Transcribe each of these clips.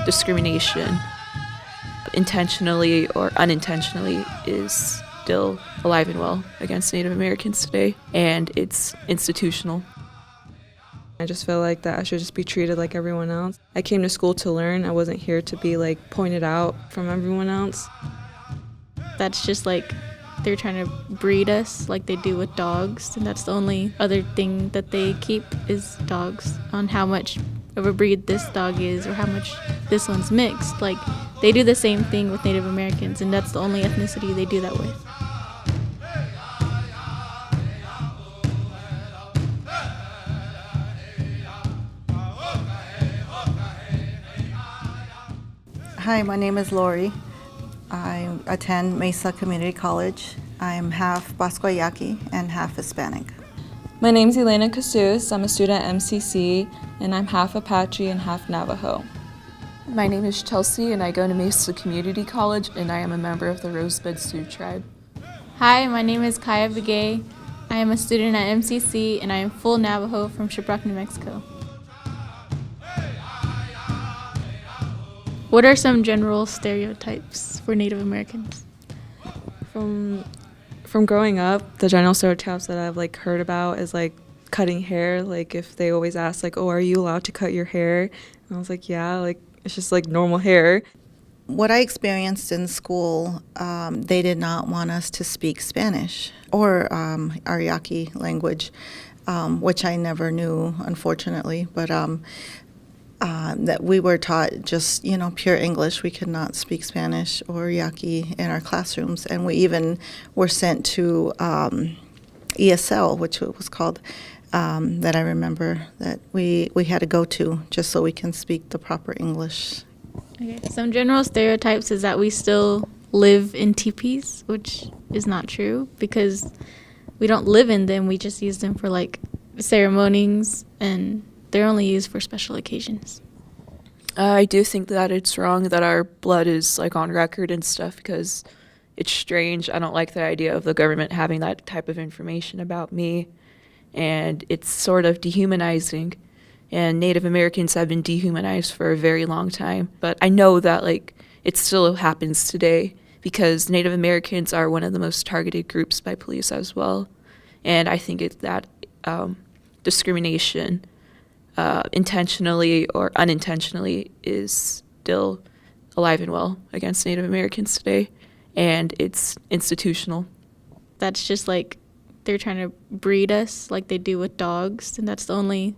discrimination, intentionally or unintentionally, is still alive and well against Native Americans today, and it's institutional. I just feel like that I should just be treated like everyone else. I came to school to learn. I wasn't here to be pointed out from everyone else. That's just they're trying to breed us like they do with dogs, and that's the only other thing that they keep is dogs, on how much of a breed this dog is or how much this one's mixed. They do the same thing with Native Americans, and that's the only ethnicity they do that with. Hi, my name is Lori. I attend Mesa Community College. I'm half Basquayaki and half Hispanic. My name's Elena Casus. I'm a student at MCC, and I'm half Apache and half Navajo. My name is Chelsea, and I go to Mesa Community College, and I am a member of the Rosebud Sioux tribe. Hi, my name is Kaya Begay. I am a student at MCC, and I am full Navajo from Shiprock, New Mexico. What are some general stereotypes for Native Americans? From growing up, the general stereotypes that I've heard about is cutting hair. If they always ask oh, are you allowed to cut your hair? And I was yeah, it's just normal hair. What I experienced in school, they did not want us to speak Spanish or our Yaqui language, which I never knew, unfortunately. But that we were taught just, pure English. We could not speak Spanish or Yaqui in our classrooms. And we even were sent to ESL, which it was called, that I remember that we had to go to just so we can speak the proper English. Okay. Some general stereotypes is that we still live in teepees, which is not true because we don't live in them. We just use them for ceremonies, and they're only used for special occasions. I do think that it's wrong that our blood is on record and stuff because it's strange. I don't like the idea of the government having that type of information about me, and it's sort of dehumanizing. And Native Americans have been dehumanized for a very long time. But I know that it still happens today because Native Americans are one of the most targeted groups by police as well. And I think that discrimination, intentionally or unintentionally, is still alive and well against Native Americans today, and it's institutional. That's just they're trying to breed us like they do with dogs, and that's the only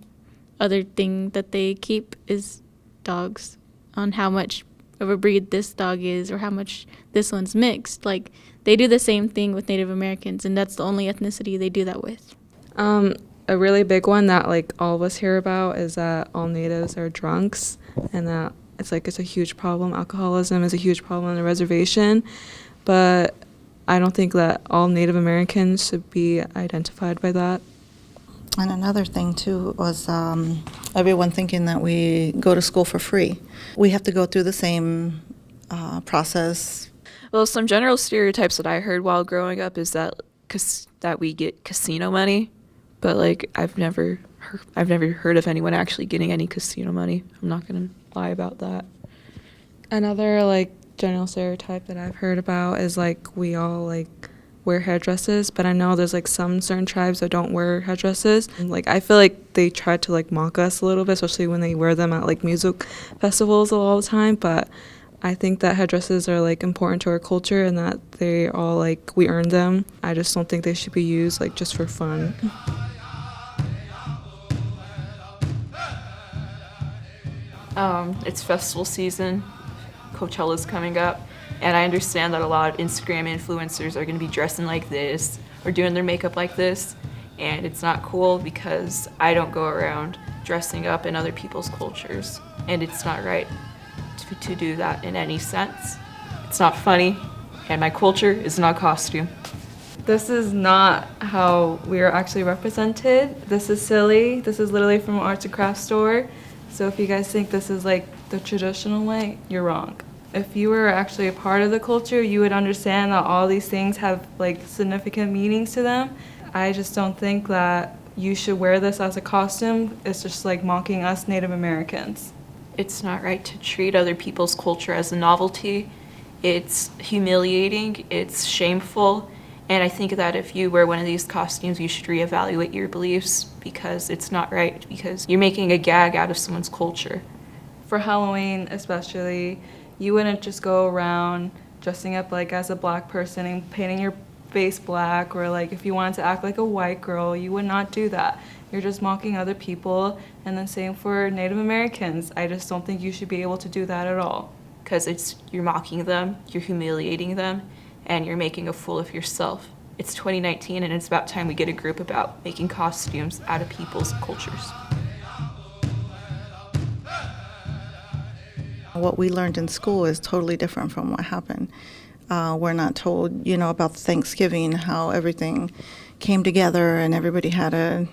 other thing that they keep is dogs, on how much of a breed this dog is or how much this one's mixed. They do the same thing with Native Americans, and that's the only ethnicity they do that with. A really big one that all of us hear about is that all natives are drunks, and that it's a huge problem. Alcoholism is a huge problem on the reservation, but I don't think that all Native Americans should be identified by that. And another thing, too, was everyone thinking that we go to school for free. We have to go through the same process. Well, some general stereotypes that I heard while growing up is that we get casino money, but I've never heard of anyone actually getting any casino money. I'm not gonna lie about that. Another general stereotype that I've heard about is we all wear headdresses, but I know there's some certain tribes that don't wear headdresses. And, I feel they try to mock us a little bit, especially when they wear them at music festivals all the time. But I think that headdresses are important to our culture and that they all we earn them. I just don't think they should be used just for fun. It's festival season. Coachella's coming up, and I understand that a lot of Instagram influencers are going to be dressing like this or doing their makeup like this, and it's not cool because I don't go around dressing up in other people's cultures, and it's not right to do that in any sense. It's not funny, and my culture is not costume. This is not how we are actually represented. This is silly. This is literally from an arts and crafts store. So if you guys think this is the traditional way, you're wrong. If you were actually a part of the culture, you would understand that all these things have significant meanings to them. I just don't think that you should wear this as a costume. It's just mocking us Native Americans. It's not right to treat other people's culture as a novelty. It's humiliating, it's shameful, and I think that if you wear one of these costumes, you should reevaluate your beliefs because it's not right, because you're making a gag out of someone's culture. For Halloween especially, you wouldn't just go around dressing up like as a black person and painting your face black, or like if you wanted to act like a white girl, you would not do that. You're just mocking other people. And then same for Native Americans. I just don't think you should be able to do that at all. Because you're mocking them, you're humiliating them, and you're making a fool of yourself. It's 2019, and it's about time we get a group about making costumes out of people's cultures. What we learned in school is totally different from what happened. We're not told, about Thanksgiving, how everything came together and everybody had a,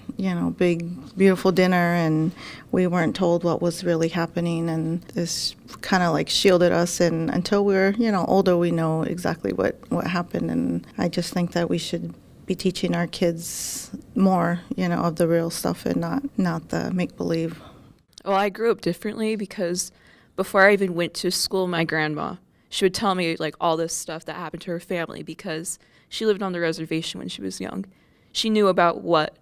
big, beautiful dinner, and we weren't told what was really happening, and this kind of like shielded us, and until we're, older, we know exactly what happened, and I just think that we should be teaching our kids more, of the real stuff and not the make-believe. Well, I grew up differently because before I even went to school, my grandma, she would tell me like all this stuff that happened to her family because she lived on the reservation when she was young. She knew about what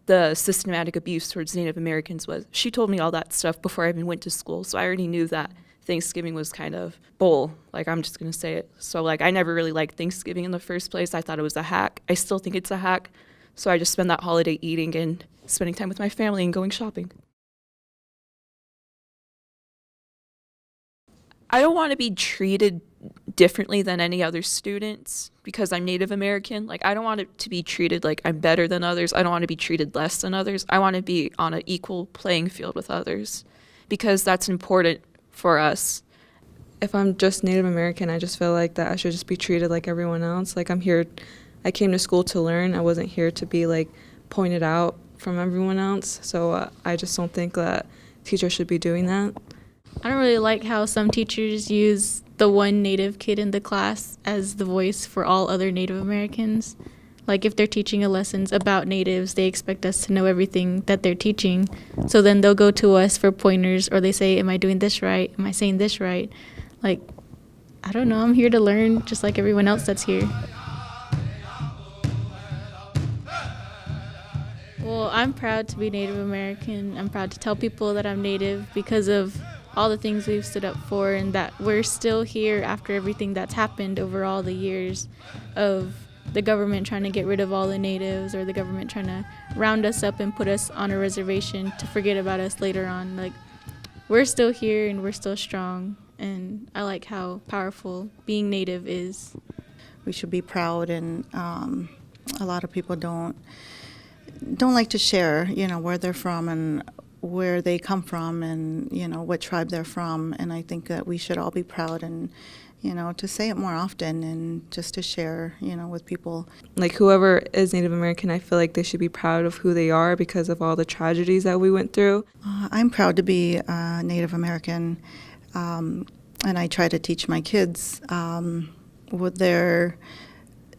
the systematic abuse towards Native Americans was. She told me all that stuff before I even went to school, so I already knew that Thanksgiving was kind of bull. Like, I'm just going to say it. So, like, I never really liked Thanksgiving in the first place. I thought it was a hack. I still think it's a hack. So I just spend that holiday eating and spending time with my family and going shopping. I don't want to be treated differently than any other students because I'm Native American. Like, I don't want it to be treated like I'm better than others. I don't want to be treated less than others. I want to be on an equal playing field with others because that's important for us. If I'm just Native American, I just feel like that I should just be treated like everyone else. Like, I came to school to learn. I wasn't here to be like pointed out from everyone else. So I just don't think that teachers should be doing that. I don't really like how some teachers use the one Native kid in the class as the voice for all other Native Americans. Like, if they're teaching a lessons about Natives, they expect us to know everything that they're teaching. So then they'll go to us for pointers, or they say, am I doing this right? Am I saying this right? Like, I don't know. I'm here to learn just like everyone else that's here. Well, I'm proud to be Native American. I'm proud to tell people that I'm Native because of all the things we've stood up for, and that we're still here after everything that's happened over all the years of the government trying to get rid of all the natives, or the government trying to round us up and put us on a reservation to forget about us later on. Like, we're still here and we're still strong, and I like how powerful being Native is. We should be proud, and a lot of people don't like to share, where they're from and where they come from, and what tribe they're from. And I think that we should all be proud, and to say it more often, and just to share with people. Like, whoever is Native American, I feel like they should be proud of who they are because of all the tragedies that we went through. I'm proud to be Native American, and I try to teach my kids what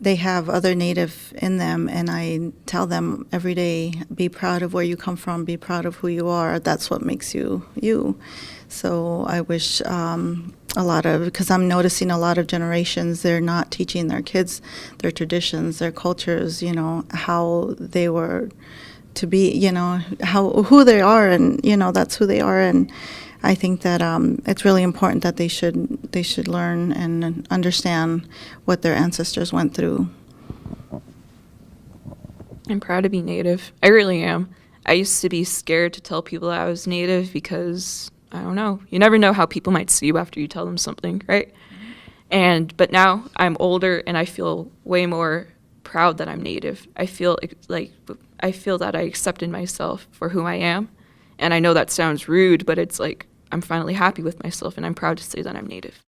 they have other Native in them, and I tell them every day, be proud of where you come from, be proud of who you are. That's what makes you you. So I wish because I'm noticing a lot of generations, they're not teaching their kids their traditions, their cultures, how they were to be, who they are, and that's who they are. And I think that it's really important that they should learn and understand what their ancestors went through. I'm proud to be Native. I really am. I used to be scared to tell people I was Native because, I don't know, you never know how people might see you after you tell them something, right? But now I'm older and I feel way more proud that I'm Native. I feel that I accepted myself for who I am. And I know that sounds rude, but it's like I'm finally happy with myself, and I'm proud to say that I'm Native.